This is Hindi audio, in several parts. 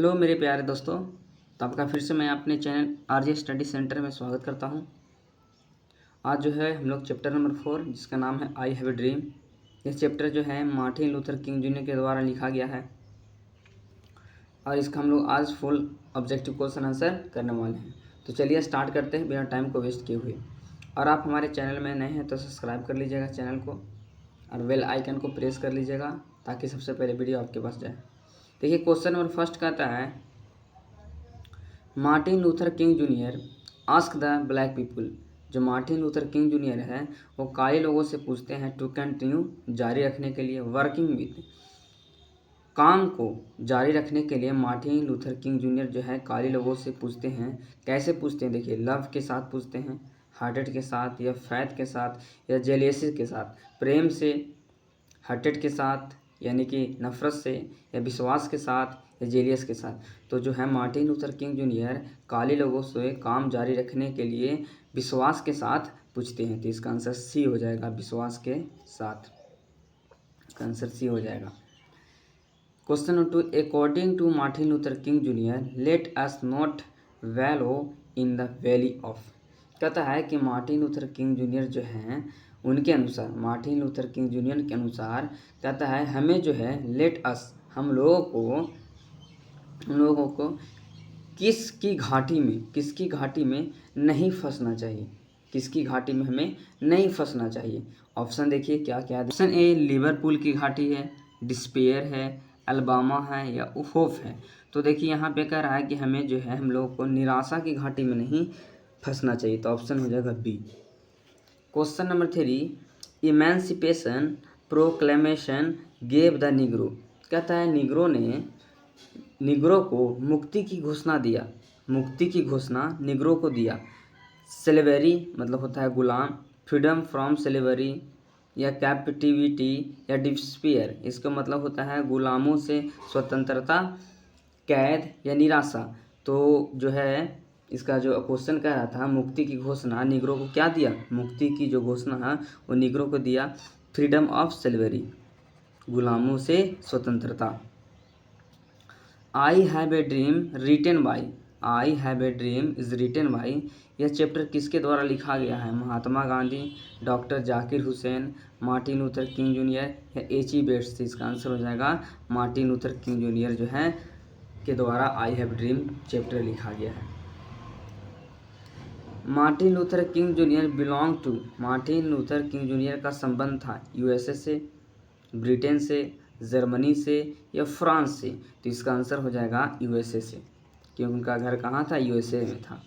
हेलो मेरे प्यारे दोस्तों, तो आपका फिर से मैं अपने चैनल आरजे स्टडी सेंटर में स्वागत करता हूं। आज जो है हम लोग चैप्टर नंबर 4 जिसका नाम है आई हैव ए ड्रीम। यह चैप्टर जो है मार्टिन लूथर किंग जूनियर के द्वारा लिखा गया है और इसका हम लोग आज फुल ऑब्जेक्टिव क्वेश्चन आंसर करने वाले हैं। तो चलिए स्टार्ट करते हैं बिना टाइम को वेस्ट किए हुए। और आप हमारे चैनल में नए हैं तो सब्सक्राइब कर लीजिएगा चैनल को और बेल आइकन को प्रेस कर लीजिएगा ताकि सबसे पहले वीडियो आपके पास जाए। देखिए क्वेश्चन नंबर फर्स्ट कहता है, Martin Luther King junior ask the black people. जो मार्टिन लूथर किंग जूनियर है वो काले लोगों से पूछते हैं टू कंटिन्यू जारी रखने के लिए, वर्किंग विद काम को जारी रखने के लिए मार्टिन लूथर किंग जूनियर जो है काले लोगों से पूछते हैं। कैसे पूछते हैं देखिए, लव के साथ पूछते हैं, हार्टेड के साथ या फैथ के साथ या जेलेसी के साथ, प्रेम से, हार्टेड के साथ यानी कि नफरत से, या विश्वास के साथ या जेलियस के साथ। तो जो है मार्टिन लूथर किंग जूनियर काले लोगों से काम जारी रखने के लिए विश्वास के साथ पूछते हैं। तो इसका आंसर सी हो जाएगा, विश्वास के साथ। इसका आंसर सी हो जाएगा। Question number 2, according to Martin Luther King Junior let us not wallow in the valley of. कहता है कि मार्टिन लूथर किंग जूनियर जो हैं उनके अनुसार, मार्टिन लूथर किंग जूनियर के अनुसार कहता है हमें जो है लेट अस हम लोगों को किसकी घाटी में नहीं फंसना चाहिए, किसकी घाटी में हमें नहीं फंसना चाहिए। ऑप्शन देखिए क्या क्या है। ऑप्शन ए लिवरपूल की घाटी है, डिस्पेयर है, अल्बामा है या होप है। तो देखिए यहाँ पे कह रहा है कि हमें जो है हम लोगों को निराशा की घाटी में नहीं फंसना चाहिए। तो ऑप्शन हो जाएगा b. Question number 3, Emancipation Proclamation gave the Negro. कहता है निग्रो को मुक्ति की घोषणा दिया, मुक्ति की घोषणा निग्रो को दिया। स्लेवरी मतलब होता है गुलाम, फ्रीडम फ्रॉम स्लेवरी या कैप्टिविटी या डिस्पेयर, इसका मतलब होता है गुलामों से स्वतंत्रता, कैद या निराशा। तो जो है इसका जो क्वेश्चन कह रहा था मुक्ति की घोषणा निग्रो को क्या दिया, मुक्ति की जो घोषणा है वो निग्रो को दिया फ्रीडम ऑफ स्लेवरी, गुलामों से स्वतंत्रता। I have a dream written by, I have a dream is written by, यह चैप्टर किसके द्वारा लिखा गया है, Mahatma Gandhi, doctor Zakir Hussain, Martin Luther King junior या एच.ई. बेट्स। इसका आंसर हो जाएगा मार्टिन लूथर किंग जूनियर जो है के द्वारा आई हैव ड्रीम चैप्टर लिखा गया है। Martin Luther King Junior belong to, Martin Luther King Junior का संबंध था यूएसए से, ब्रिटेन से, जर्मनी से या फ्रांस से। तो इसका आंसर हो जाएगा यूएसए से, क्योंकि उनका घर कहाँ था, यूएसए में था।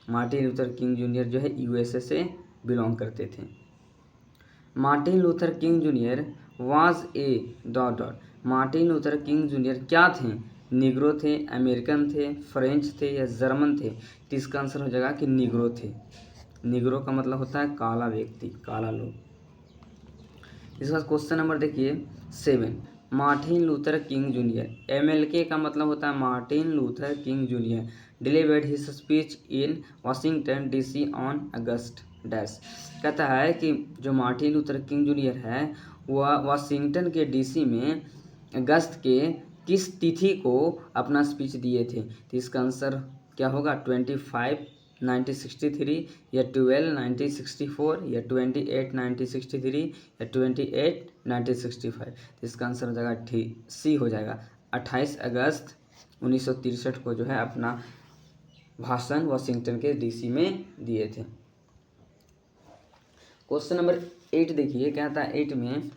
मार्टिन लूथर किंग जूनियर जो है यूएसए से बिलोंग करते थे। Martin Luther King junior was a dot dot, Martin Luther King junior क्या थे, निग्रो थे, अमेरिकन थे, फ्रेंच थे या जर्मन थे। तो इसका आंसर हो जाएगा कि निग्रो थे। निग्रो का मतलब होता है काला व्यक्ति, काला लोग। इसके बाद क्वेश्चन नंबर देखिए 7, Martin Luther King junior, MLK का मतलब होता है Martin Luther King junior delivered his speech in Washington DC on August dash. कहता है कि जो मार्टिन लूथर किंग जूनियर है वह वाशिंगटन के डीसी में अगस्त के किस तिथि को अपना स्पीच दिए थे। तो इसका आंसर क्या होगा, 25 1963 या 12 1964 या 28 1963 या 28 1965। तो इसका आंसर हो जाएगा सी हो जाएगा, 28 अगस्त 1963 को जो है अपना भाषण वाशिंगटन के डीसी में दिए थे। क्वेश्चन नंबर 8 देखिए, कहता है 8 में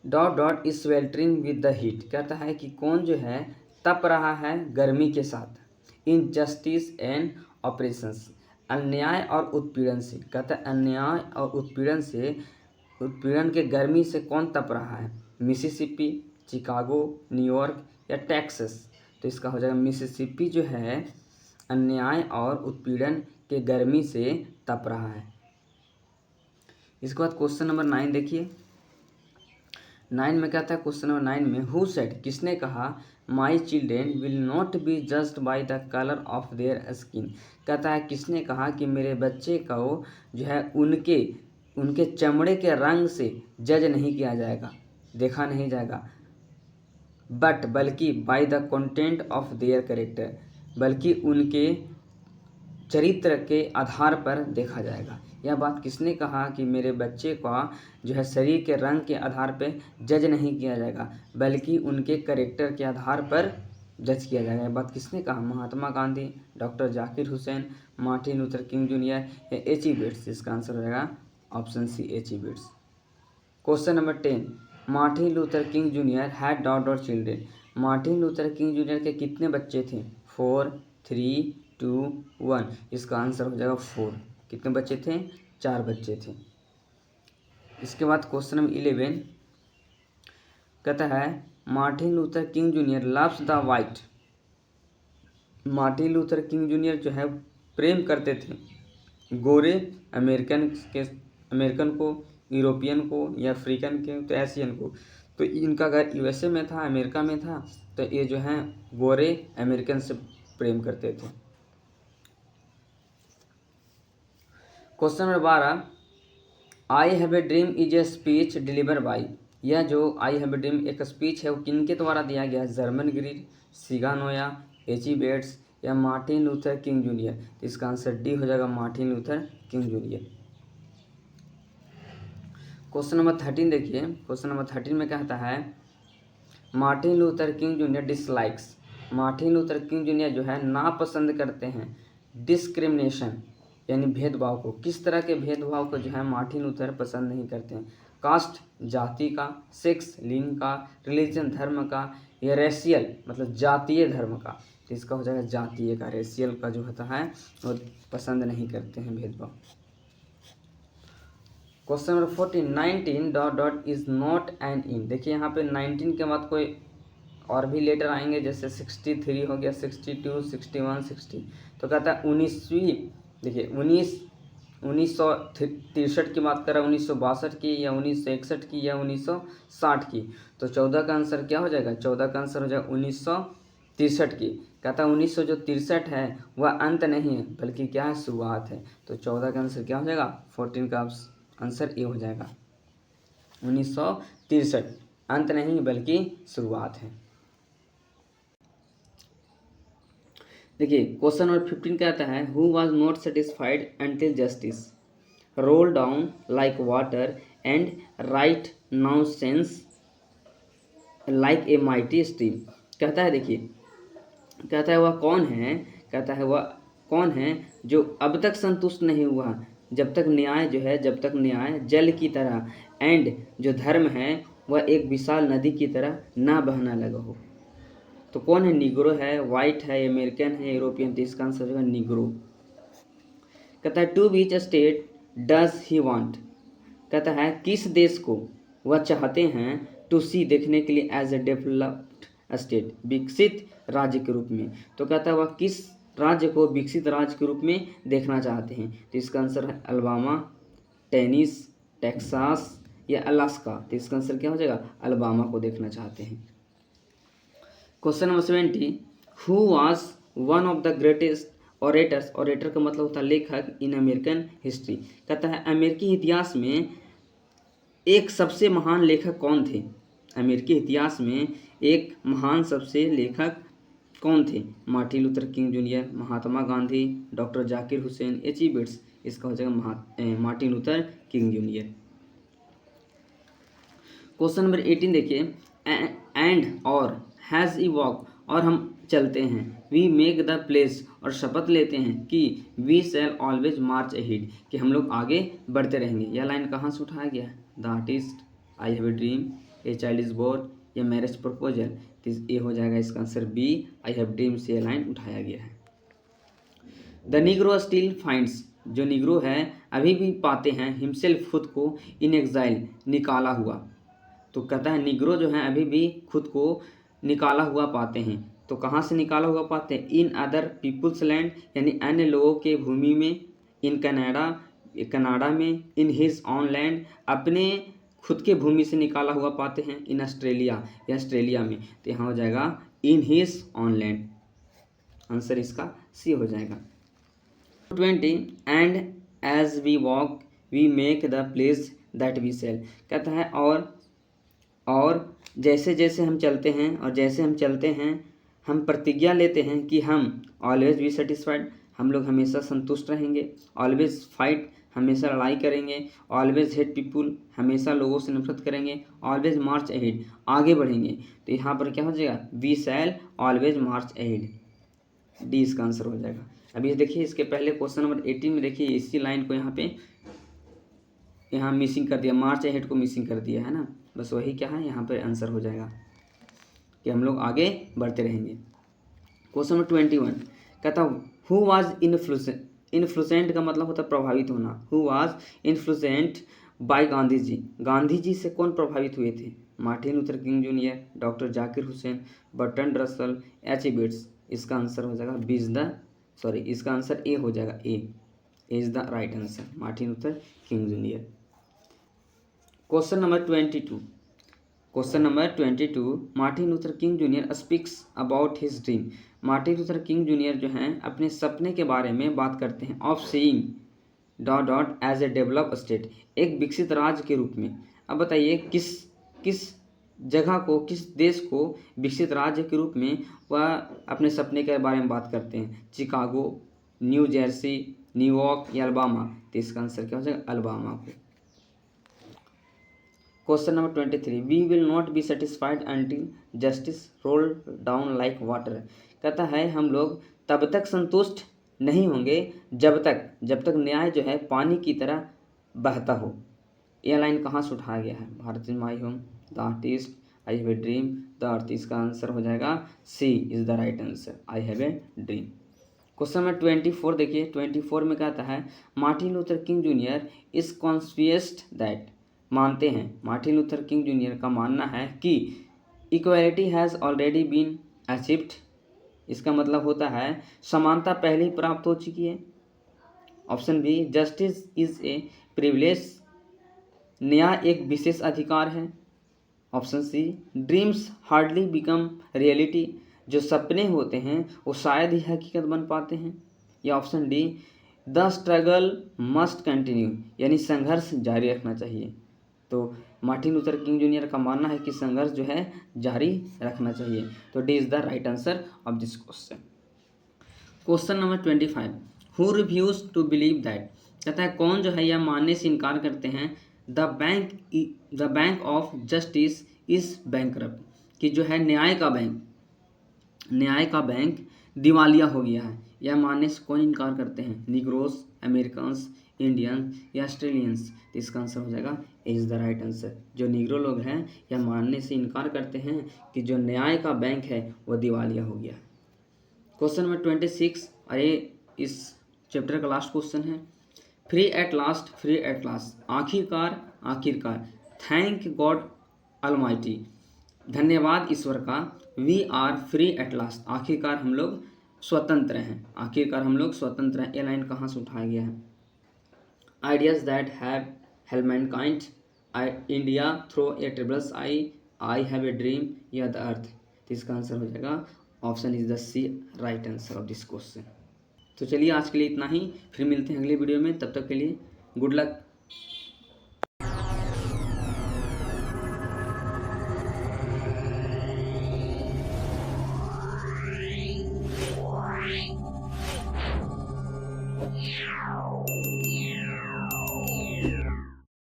dot dot is sweltering with the heat. कहता है कि कौन जो है तप रहा है गर्मी के साथ, इन जस्टिस एंड ऑपरेशंस, अन्याय और उत्पीड़न से। कहता है अन्याय और उत्पीड़न से, उत्पीड़न के गर्मी से कौन तप रहा है, मिसिसिपी, चिकागो, न्यूयॉर्क या टेक्सास। तो इसका हो जाएगा मिसिसिपी जो है अन्याय और उत्पीड़न के गर्मी से तप रहा है। इसके बाद क्वेश्चन नंबर 9 देखिए, 9 में कहता है क्वेश्चन नंबर 9 में हु सेड, किसने कहा, my children will not B judged by the colour of their skin. कहता है किसने कहा कि मेरे बच्चे को जो है उनके चमड़े के रंग से जज नहीं किया जाएगा, देखा नहीं जाएगा। बट बल्कि by the content of their character, बल्कि उनके चरित्र के आधार पर देखा जाएगा। यह बात किसने कहा कि मेरे बच्चे का जो है शरीर के रंग के आधार पर जज नहीं किया जाएगा, बल्कि उनके कैरेक्टर के आधार पर जज किया जाएगा। यह बात किसने कहा? Mahatma Gandhi, doctor Zakir Hussain, Martin Luther King junior या एच.ई. बेट्स। इसका आंसर हो जाएगा option C, H E. Bates. Question number 10, Martin Luther King junior had dot children. Martin Luther King junior के कितने बच्चे थे? 4, 3, 2, 1। इसका आंसर हो जाएगा 4। कितने बच्चे थे? 4 बच्चे थे। इसके बाद क्वेश्चन नंबर 11 कहता है Martin Luther King junior loves the white. Martin Luther King junior जो है प्रेम करते थे गोरे अमेरिकन को, यूरोपियन को या अफ्रीकन के, तो एशियन को। तो इनका घर यूएसए में था, अमेरिका में था, तो ये जो है गोरे अमेरिकन से प्रेम करते थे। Question number 12, I have a dream is a speech deliver by. यह जो आई हैव ए ड्रीम एक स्पीच है वो किनके द्वारा दिया गया है? जर्मन ग्रीड, सिगानोया, एच.ई. बेट्स या मार्टिन लूथर किंग जूनियर। तो इसका आंसर डी हो जाएगा, Martin Luther King junior. Question number 13 देखिए। क्वेश्चन नंबर 13 में कहता है Martin Luther King junior dislikes. Martin Luther King junior जो है नापसंद करते हैं डिस्क्रिमिनेशन यानी भेदभाव को। किस तरह के भेदभाव को जो है मार्टिन लूथर पसंद नहीं करते हैं? कास्ट जाति का, सेक्स लिंग का, रिलीजन धर्म का, या रेशियल मतलब जातीय धर्म का। तो इसका हो जाएगा जातीय का, रेशियल का जो होता है वो पसंद नहीं करते हैं भेदभाव। Question number 14, 19 dot is not an in. देखिए यहाँ पे 19 के बाद कोई और भी लेटर आएंगे, जैसे 63 हो गया, 62, 61, 60। तो कहता है 19वीं, देखिए 1963 की बात कर रहा है, 1962 की या 1961 की या 1960 की। तो 14 का आंसर क्या हो जाएगा? 14 का आंसर हो जाएगा 1963 की। कहता है 1963 है वह अंत नहीं है बल्कि क्या है? शुरुआत है। तो 14 का आंसर क्या हो जाएगा? 14 का आंसर ए हो जाएगा। 1963 अंत नहीं बल्कि शुरुआत है। देखिए क्वेश्चन नंबर 15 कहता है who was not satisfied until justice roll down like water and right now sense like a mighty stream. कहता है देखिए, कहता है वह कौन है, कहता है वह कौन है जो अब तक संतुष्ट नहीं हुआ जब तक न्याय जो है, जब तक न्याय जल की तरह एंड जो धर्म है वह एक विशाल नदी की तरह ना बहना लगा हो। तो कौन है? निग्रो है, वाइट है, अमेरिकन है, यूरोपियन। तो इसका आंसर होगा निग्रो। कहता है to which state does he want. कहता है किस देश को वह चाहते हैं टू सी देखने के लिए एज ए डेवलप्ड स्टेट विकसित राज्य के रूप में। तो कहता है वह किस राज्य को विकसित राज्य के रूप में देखना चाहते हैं। तो इसका आंसर है अल्बामा, टेनिस, टेक्सास या अलास्का। तो इसका आंसर क्या हो जाएगा? अल्बामा को देखना चाहते हैं। Question number 70, who was one of the greatest orators. Orator का मतलब होता है लेखक इन अमेरिकन हिस्ट्री। कहता है अमेरिकी इतिहास में एक सबसे महान लेखक कौन थे? अमेरिकी इतिहास में एक महान सबसे लेखक कौन थे? मार्टिन लूथर किंग जूनियर, महात्मा गांधी, डॉक्टर जाकिर हुसैन, एच.ई. बेट्स। इसका हो जाएगा Martin Luther King junior. Question number 18 देखिए एंड और हैज़ ई वॉक और हम चलते हैं, वी मेक द प्लेस और शपथ लेते हैं कि we shall always march ahead कि हम लोग आगे बढ़ते रहेंगे। यह लाइन कहाँ से उठाया गया है? The artist, I have a dream, a child is born या मैरिज प्रपोजल। तो ये हो जाएगा इसका answer b, I have dream से यह लाइन उठाया गया है। द निग्रो स्टिल फाइंड्स, जो निग्रो है अभी भी पाते हैं हिमसेल्फ खुद को इन एग्जाइल निकाला हुआ। तो कहता है निग्रो जो है अभी भी खुद को निकाला हुआ पाते हैं। तो कहाँ से निकाला हुआ पाते हैं? इन अदर पीपुल्स लैंड यानी अन्य लोगों के भूमि में, इन कनाडा में, इन हिज ऑन लैंड अपने खुद के भूमि से निकाला हुआ पाते हैं, इन ऑस्ट्रेलिया या ऑस्ट्रेलिया में। तो यहाँ हो जाएगा in his own land. Answer इसका सी हो जाएगा। 20 and as we walk we make the place that we sell. कहता है और और जैसे जैसे हम चलते हैं और जैसे हम चलते हैं हम प्रतिज्ञा लेते हैं कि हम ऑलवेज बी सेटिस्फाइड, हम लोग हमेशा संतुष्ट रहेंगे, ऑलवेज फाइट, हमेशा लड़ाई करेंगे, ऑलवेज हेट पीपुल, हमेशा लोगों से नफरत करेंगे, ऑलवेज मार्च अहेड, आगे बढ़ेंगे। तो यहाँ पर क्या हो जाएगा, we shall always march ahead, d इसका आंसर हो जाएगा। अभी देखिए इसके पहले क्वेश्चन नंबर 18 में देखिए इसी लाइन को यहाँ मिसिंग कर दिया, मार्च अहेड को मिसिंग कर दिया है ना, बस वही क्या है यहाँ पर आंसर हो जाएगा कि हम लोग आगे बढ़ते रहेंगे। क्वेश्चन नंबर 21 कहता हु वाज इन्फ्लुएंट का मतलब होता है प्रभावित होना। Who was influent by Gandhi ji, Gandhi ji से कौन प्रभावित हुए थे, Martin Luther King junior, doctor Zakir Hussain, Bertrand Russell, H Bates. इसका आंसर हो जाएगा बी इज द इसका आंसर ए हो जाएगा, A is the right answer, Martin Luther King junior. Question number 22 Martin Luther King junior speaks about his dream. Martin Luther King junior जो हैं अपने सपने के बारे में बात करते हैं of seeing dot dot as a develop state, एक विकसित राज्य के रूप में। अब बताइए किस जगह को, किस देश को विकसित राज्य के रूप में वह अपने सपने के बारे में बात करते हैं, चिकागो, न्यू जर्सी, न्यूयॉर्क या अल्बामा। तो इसका आंसर क्या हो जाएगा, अल्बामा को। Question number 23 we will not be satisfied until justice roll down like water. कहता है हम लोग तब तक संतुष्ट नहीं होंगे जब तक न्याय जो है पानी की तरह बहता हो। यह लाइन कहाँ से उठाया गया है, Bharat is my home, the artist, I have a dream, the earth. इसका आंसर हो जाएगा C is the right answer, I have a dream. Question number 24 देखिए, 24 में कहता है Martin Luther King junior is conspicuous that, मानते हैं, मार्टिन लूथर किंग जूनियर का मानना है कि equality has already been achieved. इसका मतलब होता है समानता पहले ही प्राप्त हो चुकी है। Option b justice is a privilege, न्याय एक विशेष अधिकार है। Option c dreams hardly become reality, जो सपने होते हैं वो शायद ही हकीकत बन पाते हैं। या option D the struggle must continue, यानी संघर्ष जारी रखना चाहिए। तो मार्टिन लूथर किंग जूनियर का मानना है कि संघर्ष जो है जारी रखना चाहिए। तो d is the right answer of this question. Question number 25 who refuse to believe that, कहता है कौन जो है यह मानने से इनकार करते हैं the bank of justice is bankrupt, कि जो है न्याय का बैंक दिवालिया हो गया है। यह मानने से कौन इनकार करते हैं, निग्रोस, अमेरिकन्स, इंडियन या ऑस्ट्रेलियंस। तो इसका आंसर हो जाएगा इज द राइट आंसर, जो निग्रो लोग हैं यह मानने से इनकार करते हैं कि जो न्याय का बैंक है वह दिवालिया हो गया। क्वेश्चन नंबर 26, अरे इस चैप्टर का लास्ट क्वेश्चन है। फ्री एट लास्ट, आखिरकार, थैंक गॉड ऑलमाइटी, धन्यवाद ईश्वर का, we are free at last, आखिरकार हम लोग स्वतंत्र हैं। ये लाइन कहाँ से उठाया गया है, ideas that have help mankind, India through a tribals I have a dream या द अर्थ। तो इसका आंसर हो जाएगा option is the C, right answer of this question. तो चलिए आज के लिए इतना ही, फिर मिलते हैं अगले वीडियो में, तब तक के लिए गुड लक।